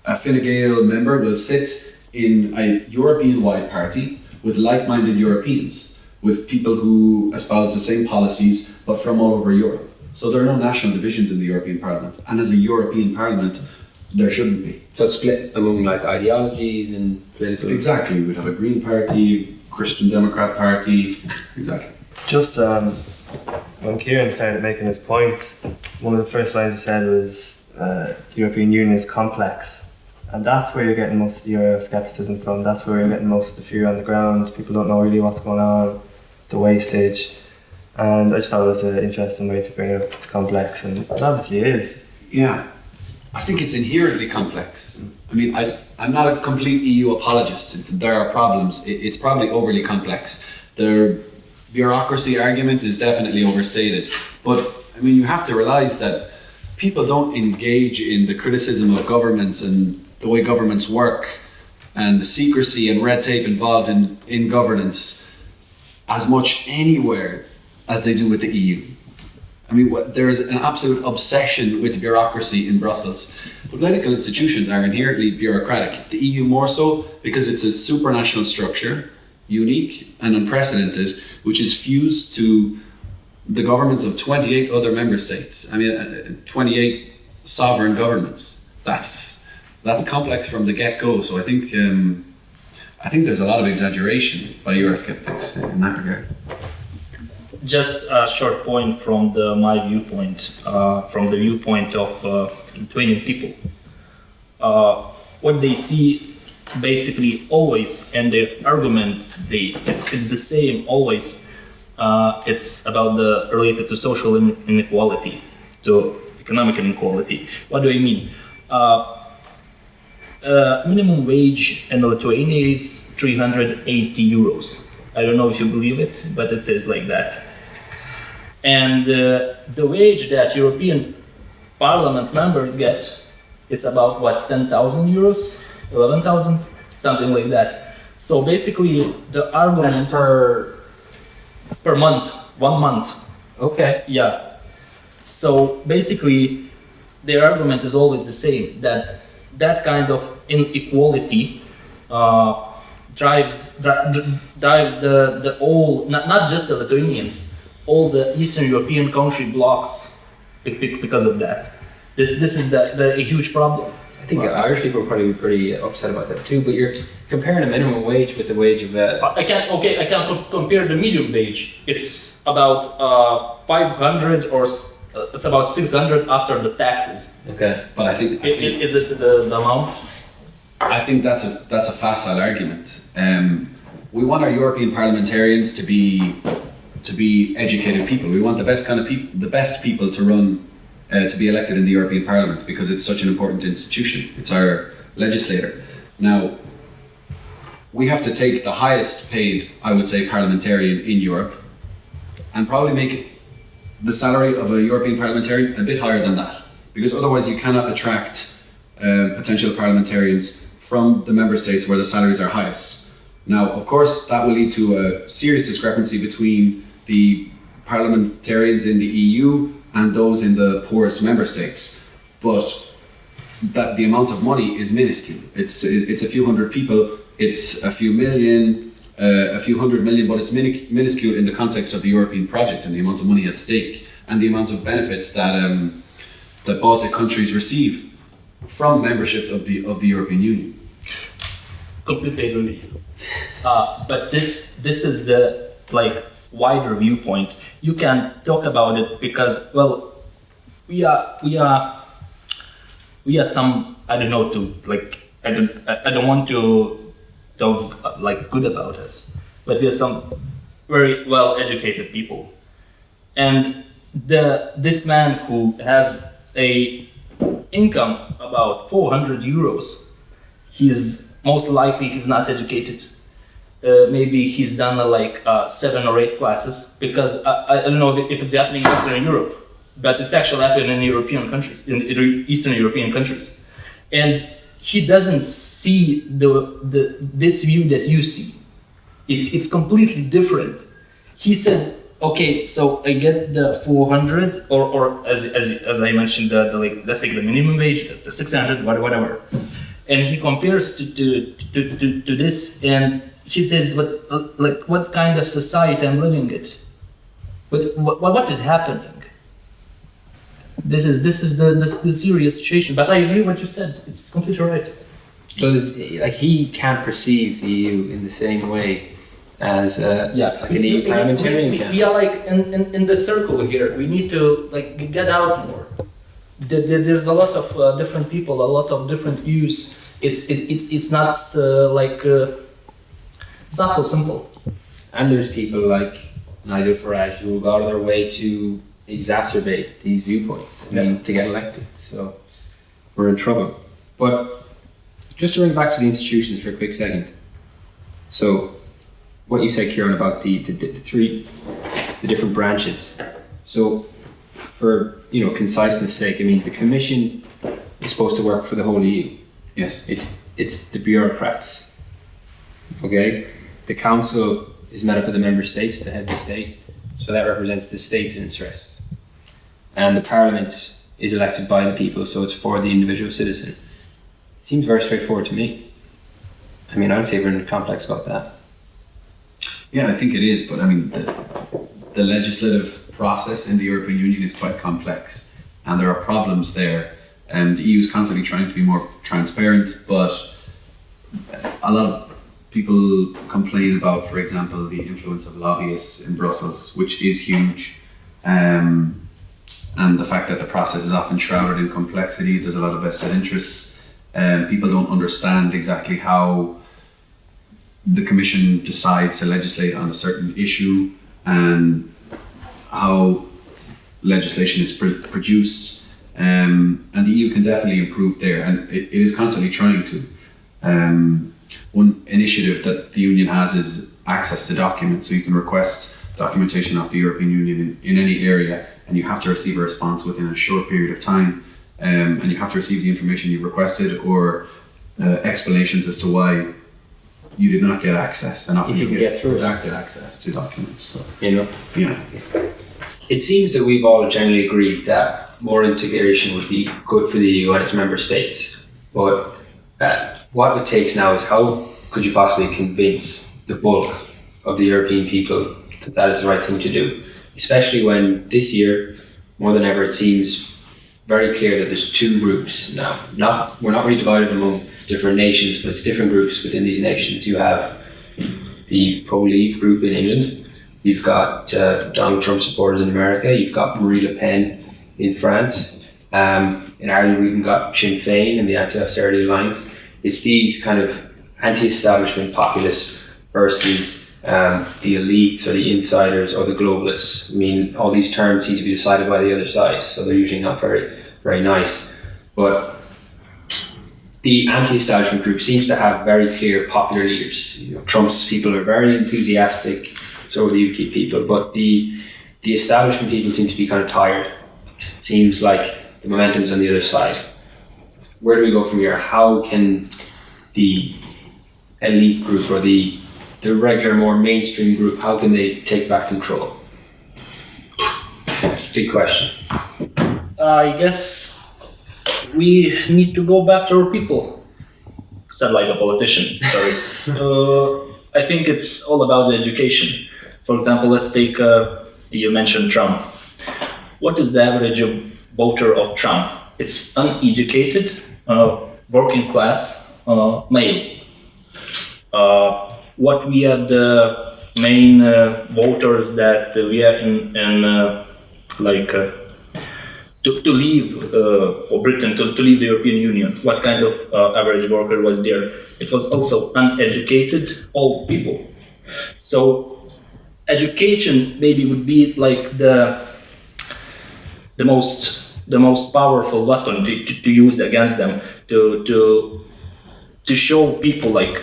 C: a Fine Gael member will sit in a European-wide party with like-minded Europeans, with people who espouse the same policies but from all over Europe. So there are no national divisions in the European Parliament, and as a European Parliament there shouldn't be.
A: So it's split among like ideologies and political...
C: Exactly, we'd have a Green Party, Christian Democrat Party, exactly.
E: Just when Ciaran started making his point, one of the first lines he said was the European Union is complex. And that's where you're getting most of the Euroscepticism from. That's where you're getting most of the fear on the ground. People don't know really what's going on, the wastage. And I just thought it was an interesting way to bring it up. It's complex, and it obviously is.
C: Yeah, I think it's inherently complex. I mean, I'm not a complete EU apologist. There are problems. It's probably overly complex. The bureaucracy argument is definitely overstated. But, I mean, you have to realise that people don't engage in the criticism of governments and the way governments work and the secrecy and red tape involved in governance as much anywhere as they do with the EU. I mean, there's an absolute obsession with bureaucracy in Brussels. Political institutions are inherently bureaucratic. The EU more so because it's a supranational structure, unique and unprecedented, which is fused to the governments of 28 other member states. I mean, 28 sovereign governments. That's complex from the get-go. So I think there's a lot of exaggeration by Eurosceptics in that regard.
D: Just a short point from my viewpoint, from the viewpoint of Lithuanian people. What they see basically always, and their argument, it's the same always. It's about related to social inequality, to economic inequality. What do I mean? Minimum wage in Lithuania is 380 euros. I don't know if you believe it, but it is like that. And the wage that European Parliament members get, it's about what, 10,000 euros, 11,000, something like that. So basically, the argument per month, 1 month.
A: Okay.
D: Yeah. So basically, their argument is always the same, that kind of inequality drives the whole, not just the Lithuanians, all the Eastern European country blocks because of that. This is a huge problem.
A: I think Irish people are probably pretty upset about that too, but you're comparing a minimum wage with the wage of...
D: I can't compare the medium wage. It's about 500 or it's about 600 after the taxes.
A: Okay.
C: But I think
D: is it the amount?
C: I think that's a facile argument. We want our European parliamentarians to be educated people. We want the best kind of people, the best people to run, to be elected in the European Parliament because it's such an important institution. It's our legislator. Now, we have to take the highest paid, I would say, parliamentarian in Europe and probably make the salary of a European parliamentarian a bit higher than that, because otherwise you cannot attract potential parliamentarians from the member states where the salaries are highest. Now, of course, that will lead to a serious discrepancy between the parliamentarians in the EU and those in the poorest member states. But that the amount of money is minuscule. It's a few hundred people, it's a few million, a few hundred million, but it's minuscule in the context of the European project and the amount of money at stake and the amount of benefits that that Baltic countries receive from membership of the European Union.
D: Completely agree. But this is the wider viewpoint. You can talk about it because we are some, I don't know, to I don't want to talk good about us, but we are some very well educated people, and this man who has a income about 400 euros, he's most likely he's not educated. Maybe he's done 7 or 8 classes, because I don't know if it's happening in Eastern Europe, but it's actually happening in European countries, in Eastern European countries, and he doesn't see this view that you see. It's completely different. He says, okay, so I get the 400, or as I mentioned, let's take the minimum wage, the 600, whatever, and he compares to this, and he says, what kind of society I'm living in? What is happening? This is the serious situation. But I agree what you said. It's completely right.
A: So he can't perceive the EU in the same way as an EU parliamentarian can.
D: We are in the circle here. We need to get out more. There's a lot of different people, a lot of different views. It's not it's not so simple.
A: And there's people like Nigel Farage who will go out of their way to exacerbate these viewpoints to get elected. So we're in trouble. But just to bring back to the institutions for a quick second. So what you said, Ciaran, about the different branches. So for conciseness sake, I mean the Commission is supposed to work for the whole EU.
C: Yes.
A: It's the bureaucrats. Okay? The Council is made up of the member states, the heads of state, so that represents the state's interests. And the Parliament is elected by the people, so it's for the individual citizen. It seems very straightforward to me. I mean, I would say we're complex about that.
C: Yeah, I think it is, but I mean, the legislative process in the European Union is quite complex, and there are problems there. And the EU is constantly trying to be more transparent, but a lot of people complain about, for example, the influence of lobbyists in Brussels, which is huge, and the fact that the process is often shrouded in complexity. There's a lot of vested interests, and people don't understand exactly how the Commission decides to legislate on a certain issue and how legislation is produced, and the EU can definitely improve there, and it is constantly trying to. One initiative that the Union has is access to documents, so you can request documentation of the European Union in any area, and you have to receive a response within a short period of time, and you have to receive the information you've requested or explanations as to why you did not get access, and often
A: If you can get through
C: redacted access to documents. So,
A: Yeah.
E: It seems that we've all generally agreed that more integration would be good for the EU and its member states. But what it takes now is how could you possibly convince the bulk of the European people that that is the right thing to do? Especially when this year, more than ever, it seems very clear that there's 2 groups now. We're not really divided among different nations, but it's different groups within these nations. You have the pro-Leave group in England. You've got Donald Trump supporters in America. You've got Marie Le Pen in France. In Ireland, we've even got Sinn Féin and the Anti-Austerity Alliance. It's these kind of anti-establishment populists versus the elites or the insiders or the globalists. I mean, all these terms seem to be decided by the other side, so they're usually not very, very nice. But the anti-establishment group seems to have very clear popular leaders. Trump's people are very enthusiastic, so are the UKIP people, but the establishment people seem to be kind of tired. It seems like the momentum's on the other side. Where do we go from here? How can the elite group or the regular, more mainstream group, how can they take back control?
A: big question.
D: I guess we need to go back to our people. Sound like a politician, sorry. I think it's all about the education. For example, let's take, you mentioned Trump. What is the average voter of Trump? It's uneducated, working class, male. What we are the main voters that we are in to leave for Britain, to leave the European Union. What kind of average worker was there? It was also uneducated, old people. So education maybe would be like the most powerful weapon to use against them, to show people like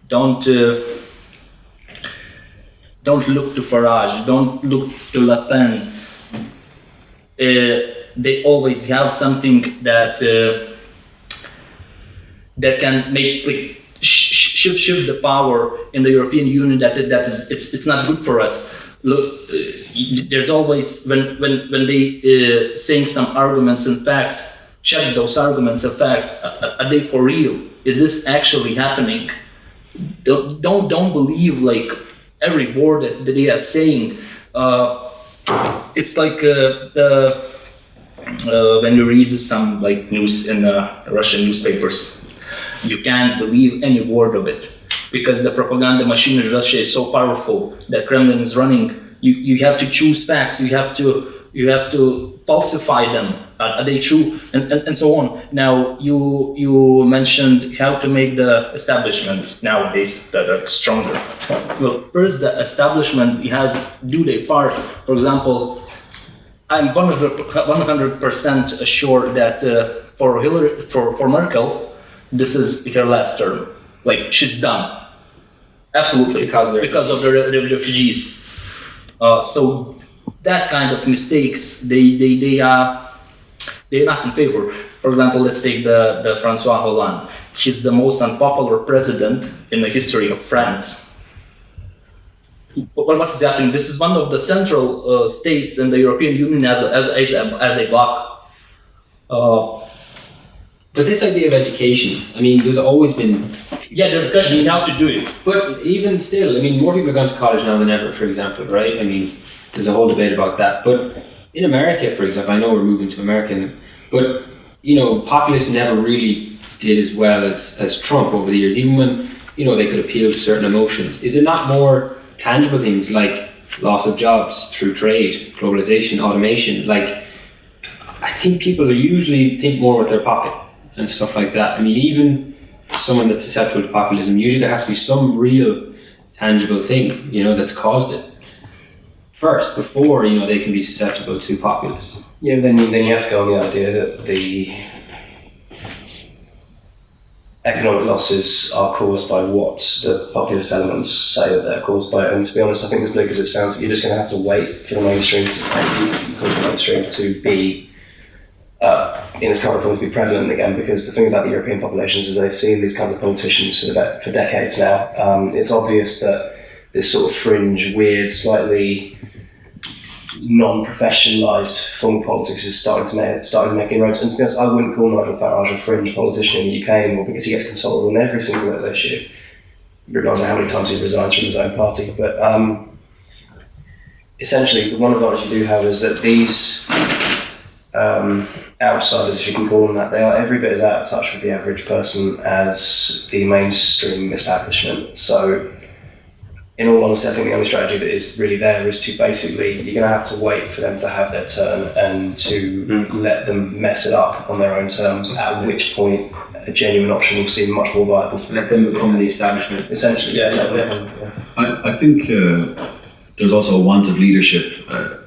D: don't look to Farage, don't look to Le Pen. They always have something that can make like shift the power in the European Union. That is it's not good for us. Look, there's always when they saying some arguments and facts. Check those arguments and facts. Are they for real? Is this actually happening? Don't believe like every word that they are saying. It's like when you read some like news in Russian newspapers, you can't believe any word of it because the propaganda machine in Russia is so powerful that Kremlin is running. You have to choose facts. You have to falsify them. Are they true? And so on. Now you mentioned how to make the establishment nowadays that are stronger. Well, first the establishment has do their part. For example, I'm 100% sure that for Merkel, this is her last term. Like she's done. Absolutely, because of the refugees. So that kind of mistakes, they are not in favor. For example, let's take the François Hollande. He's the most unpopular president in the history of France. What is happening? This is one of the central states in the European Union as a bloc.
A: But this idea of education, I mean, there's always been...
D: Yeah, there's discussion how to do it.
A: But even still, I mean, more people are going to college now than ever, for example, right? I mean, there's a whole debate about that. But in America, for example, I know we're moving to America, but, you know, populists never really did as well as Trump over the years, even when, you know, they could appeal to certain emotions. Is it not more tangible things like loss of jobs through trade, globalization, automation? Like, I think people usually think more with their pocket and stuff like that. I mean, even someone that's susceptible to populism, usually there has to be some real tangible thing, you know, that's caused it first, before, you know, they can be susceptible to populists.
B: Yeah, then you have to go on the idea that the economic losses are caused by what the populist elements say that they're caused by. And to be honest, I think as bleak as it sounds, you're just going to have to wait for the mainstream to be in its current form to be prevalent again, because the thing about the European populations is they've seen these kinds of politicians for decades now. It's obvious that this sort of fringe, weird, slightly non-professionalised form of politics is starting to make inroads. And to be honest, I wouldn't call Nigel Farage a fringe politician in the UK anymore, because he gets consulted on every single little issue, regardless of how many times he resigns from his own party. But essentially, the one advantage you do have is that these outsiders, if you can call them that, they are every bit as out of touch with the average person as the mainstream establishment. So, in all honesty, I think the only strategy that is really there is to basically, you're going to have to wait for them to have their turn and to let them mess it up on their own terms, at which point a genuine option will seem much more viable.
A: To let them become the establishment.
B: Essentially, yeah.
C: I think there's also a want of leadership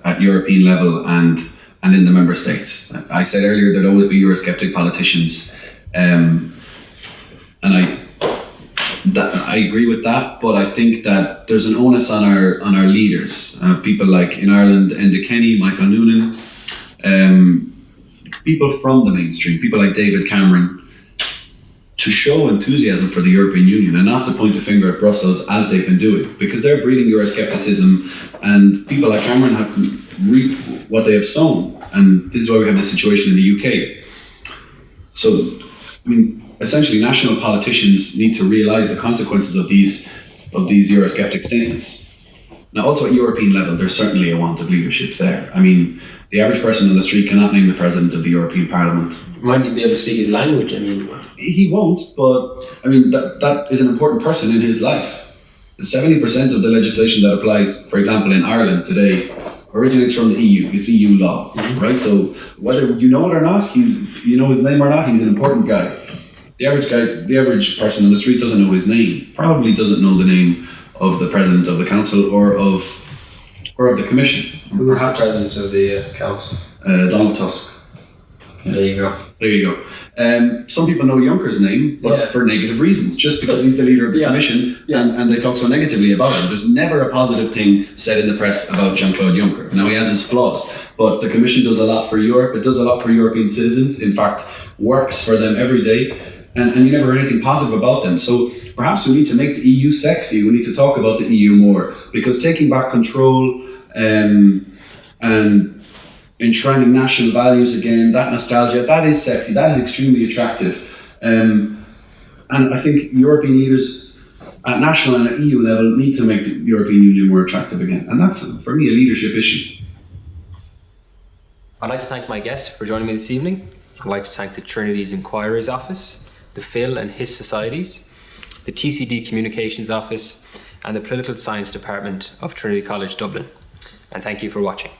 C: at European level and in the member states. I said earlier there'd always be Eurosceptic politicians, and I agree with that, but I think that there's an onus on our leaders, people like in Ireland, Enda Kenny, Michael Noonan, people from the mainstream, people like David Cameron, to show enthusiasm for the European Union and not to point the finger at Brussels as they've been doing, because they're breeding Euroscepticism, and people like Cameron reap what they have sown, and this is why we have this situation in the UK. So, I mean, essentially, national politicians need to realise the consequences of these Eurosceptic statements. Now, also at European level, there's certainly a want of leadership there. I mean, the average person on the street cannot name the president of the European Parliament.
A: Might he be able to speak his language? I mean,
C: He won't, but I mean, that is an important person in his life. 70% of the legislation that applies, for example, in Ireland today, originates from the EU. It's EU law, right? So whether you know it or not, you know his name or not, he's an important guy. The average person on the street doesn't know his name. Probably doesn't know the name of the president of the council or of the commission.
B: Who is the president of the council?
C: Donald Tusk. Yes. There you go. Some people know Juncker's name, but for negative reasons, just because he's the leader of the commission and they talk so negatively about him. There's never a positive thing said in the press about Jean-Claude Juncker. Now, he has his flaws, but the commission does a lot for Europe. It does a lot for European citizens. In fact, works for them every day, and you never hear anything positive about them. So perhaps we need to make the EU sexy. We need to talk about the EU more, because taking back control and enshrining national values again, that nostalgia, that is sexy, that is extremely attractive. And I think European leaders at national and at EU level need to make the European Union more attractive again. And that's, for me, a leadership issue.
A: I'd like to thank my guests for joining me this evening. I'd like to thank the Trinity's Inquiries Office, the Phil and His Societies, the TCD Communications Office, and the Political Science Department of Trinity College Dublin. And thank you for watching.